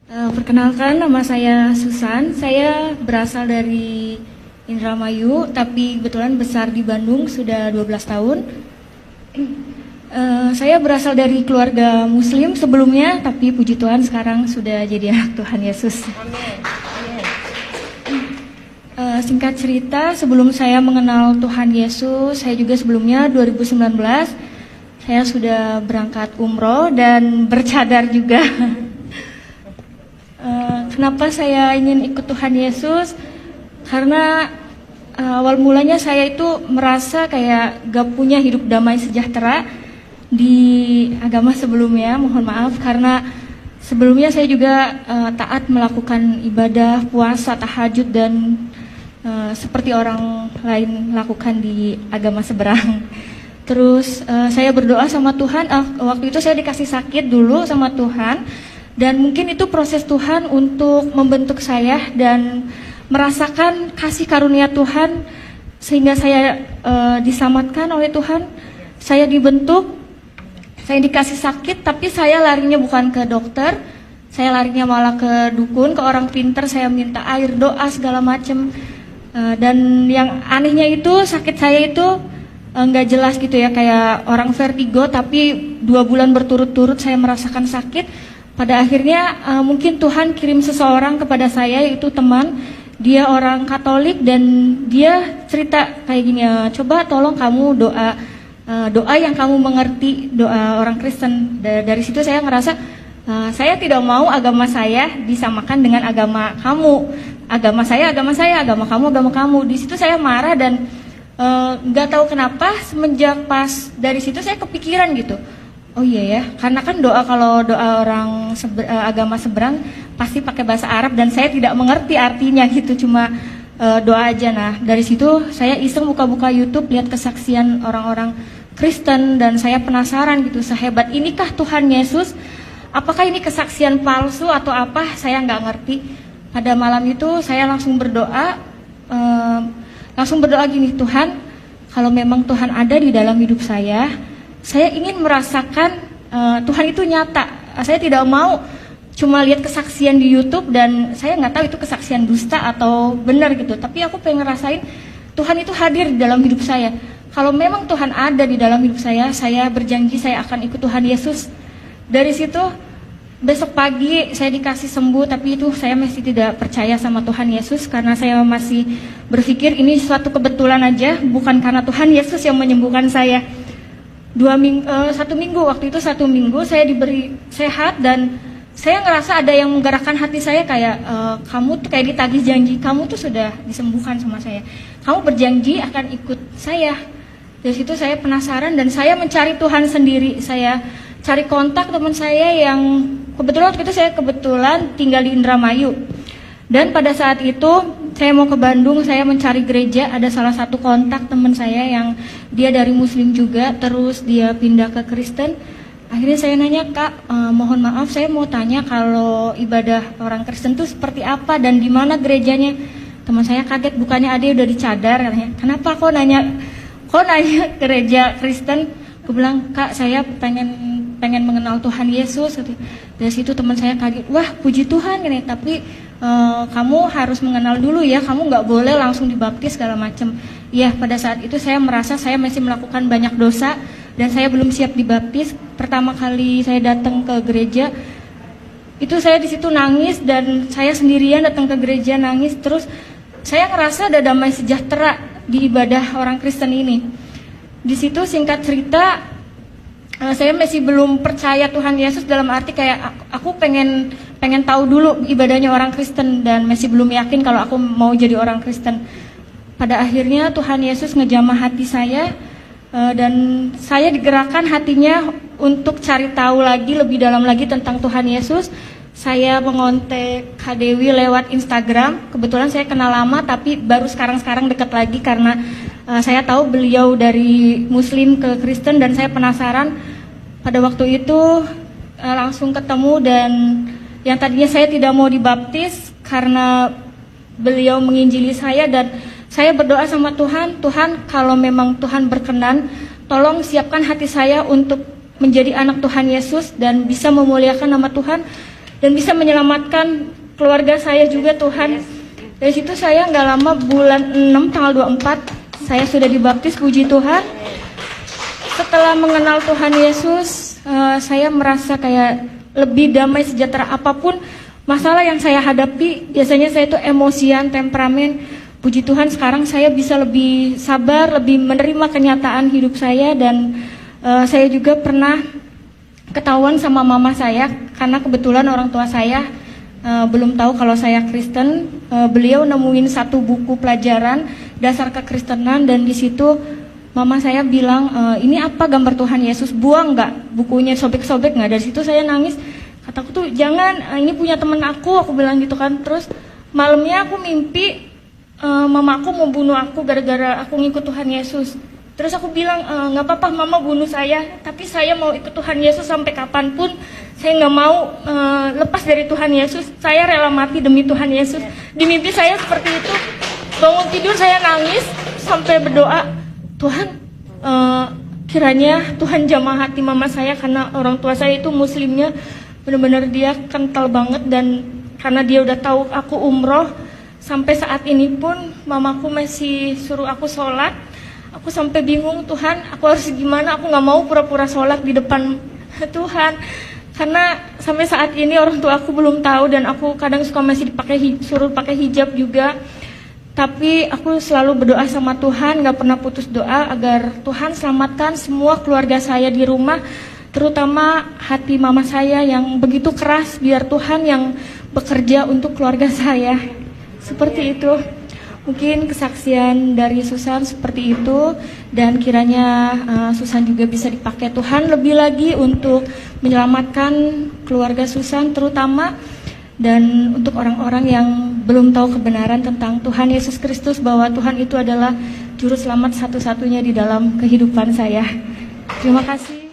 Perkenalkan, nama saya Susan. Saya berasal dari Indramayu, tapi kebetulan besar di Bandung sudah 12 tahun. Saya berasal dari keluarga Muslim sebelumnya, tapi puji Tuhan sekarang sudah jadi anak Tuhan Yesus. Singkat cerita, sebelum saya mengenal Tuhan Yesus, saya juga sebelumnya 2019 saya sudah berangkat umroh dan bercadar juga. Kenapa saya ingin ikut Tuhan Yesus? Karena awal mulanya saya itu merasa kayak gak punya hidup damai sejahtera di agama sebelumnya. Mohon maaf karena sebelumnya saya juga taat melakukan ibadah, puasa, tahajud dan seperti orang lain lakukan di agama seberang. Terus saya berdoa sama Tuhan. Waktu itu saya dikasih sakit dulu sama Tuhan. Dan mungkin itu proses Tuhan untuk membentuk saya dan merasakan kasih karunia Tuhan sehingga saya diselamatkan oleh Tuhan. Saya dibentuk, saya dikasih sakit, tapi saya larinya bukan ke dokter, saya larinya malah ke dukun, ke orang pintar. Saya minta air, doa segala macam. Dan yang anehnya itu sakit saya itu nggak jelas gitu ya, kayak orang vertigo, tapi 2 bulan berturut-turut saya merasakan sakit. Pada akhirnya mungkin Tuhan kirim seseorang kepada saya, yaitu teman. Dia orang Katolik dan dia cerita kayak gini, coba tolong kamu doa yang kamu mengerti, doa orang Kristen. Dari situ saya ngerasa saya tidak mau agama saya disamakan dengan agama kamu. Agama saya, agama kamu. Di situ saya marah dan nggak tahu kenapa semenjak pas dari situ saya kepikiran gitu. Oh iya ya, karena kan kalau doa orang agama seberang pasti pakai bahasa Arab dan saya tidak mengerti artinya gitu, cuma doa aja. Nah dari situ saya iseng buka-buka YouTube, lihat kesaksian orang-orang Kristen dan saya penasaran gitu, sehebat inikah Tuhan Yesus? Apakah ini kesaksian palsu atau apa? Saya nggak ngerti. Pada malam itu saya langsung berdoa gini, Tuhan, kalau memang Tuhan ada di dalam hidup saya ingin merasakan Tuhan itu nyata. Saya tidak mau cuma lihat kesaksian di YouTube dan saya nggak tahu itu kesaksian dusta atau benar gitu. Tapi aku pengen ngerasain Tuhan itu hadir di dalam hidup saya. Kalau memang Tuhan ada di dalam hidup saya berjanji saya akan ikut Tuhan Yesus. Dari situ besok pagi saya dikasih sembuh, tapi itu saya masih tidak percaya sama Tuhan Yesus karena saya masih berpikir ini suatu kebetulan aja, bukan karena Tuhan Yesus yang menyembuhkan saya. 1 minggu waktu itu 1 minggu saya diberi sehat dan saya ngerasa ada yang menggerakkan hati saya kayak kamu tuh kayak ditagih janji, kamu tuh sudah disembuhkan sama saya, kamu berjanji akan ikut saya. Dari situ saya penasaran dan saya mencari Tuhan sendiri. Saya cari kontak teman saya yang kebetulan waktu itu saya tinggal di Indramayu. Dan pada saat itu saya mau ke Bandung, saya mencari gereja, ada salah satu kontak teman saya yang dia dari Muslim juga, terus dia pindah ke Kristen. Akhirnya saya nanya, Kak, mohon maaf saya mau tanya kalau ibadah orang Kristen itu seperti apa dan di mana gerejanya. Teman saya kaget, bukannya ada udah dicadar, katanya. Kenapa kok nanya gereja Kristen? Aku bilang, Kak, saya pengen mengenal Tuhan Yesus. Dari situ teman saya kaget, wah puji Tuhan ini, tapi kamu harus mengenal dulu ya, kamu nggak boleh langsung dibaptis segala macam. Ya pada saat itu saya merasa saya masih melakukan banyak dosa dan saya belum siap dibaptis. Pertama kali saya datang ke gereja itu saya di situ nangis dan saya sendirian datang ke gereja nangis. Terus saya ngerasa ada damai sejahtera di ibadah orang Kristen ini. Di situ singkat cerita saya masih belum percaya Tuhan Yesus, dalam arti kayak aku pengen tahu dulu ibadahnya orang Kristen dan masih belum yakin kalau aku mau jadi orang Kristen. Pada akhirnya Tuhan Yesus ngejamah hati saya dan saya digerakkan hatinya untuk cari tahu lagi lebih dalam lagi tentang Tuhan Yesus. Saya mengontak Kak Dewi lewat Instagram. Kebetulan saya kenal lama tapi baru sekarang dekat lagi karena saya tahu beliau dari Muslim ke Kristen dan saya penasaran. Pada waktu itu langsung ketemu dan yang tadinya saya tidak mau dibaptis karena beliau menginjili saya dan saya berdoa sama Tuhan, Tuhan kalau memang Tuhan berkenan, tolong siapkan hati saya untuk menjadi anak Tuhan Yesus dan bisa memuliakan nama Tuhan. dan bisa menyelamatkan keluarga saya juga Tuhan. Dari situ saya nggak lama, bulan 6 tanggal 24 saya sudah dibaptis, puji Tuhan. Setelah mengenal Tuhan Yesus, saya merasa kayak lebih damai, sejahtera. Apapun masalah yang saya hadapi, biasanya saya itu emosian, temperamen. Puji Tuhan sekarang saya bisa lebih sabar, lebih menerima kenyataan hidup saya. Dan saya juga pernah ketahuan sama mama saya, karena kebetulan orang tua saya belum tahu kalau saya Kristen. Beliau nemuin satu buku pelajaran dasar kekristenan, dan di situ mama saya bilang, ini apa, gambar Tuhan Yesus, buang nggak bukunya, sobek-sobek nggak. Dari situ saya nangis, kataku tuh jangan, ini punya temen aku bilang gitu kan. Terus malamnya aku mimpi mama aku mau bunuh aku gara-gara aku ngikut Tuhan Yesus. Terus aku bilang, nggak apa-apa mama bunuh saya, tapi saya mau ikut Tuhan Yesus sampai kapanpun. Saya nggak mau lepas dari Tuhan Yesus. Saya rela mati demi Tuhan Yesus. Di mimpi saya seperti itu. Bangun tidur saya nangis sampai berdoa, Tuhan, kiranya Tuhan jamah hati mama saya, karena orang tua saya itu muslimnya benar-benar dia kental banget. Dan karena dia udah tahu aku umroh, sampai saat ini pun mamaku masih suruh aku sholat. Aku sampai bingung, Tuhan, aku harus gimana? Aku nggak mau pura-pura sholat di depan Tuhan, karena sampai saat ini orang tua aku belum tahu. Dan aku kadang suka masih suruh pakai hijab juga. Tapi aku selalu berdoa sama Tuhan, nggak pernah putus doa agar Tuhan selamatkan semua keluarga saya di rumah, terutama hati mama saya yang begitu keras. Biar Tuhan yang bekerja untuk keluarga saya. Seperti itu. Mungkin kesaksian dari Susan seperti itu, dan kiranya Susan juga bisa dipakai Tuhan lebih lagi untuk menyelamatkan keluarga Susan terutama, dan untuk orang-orang yang belum tahu kebenaran tentang Tuhan Yesus Kristus, bahwa Tuhan itu adalah juru selamat satu-satunya di dalam kehidupan saya. Terima kasih.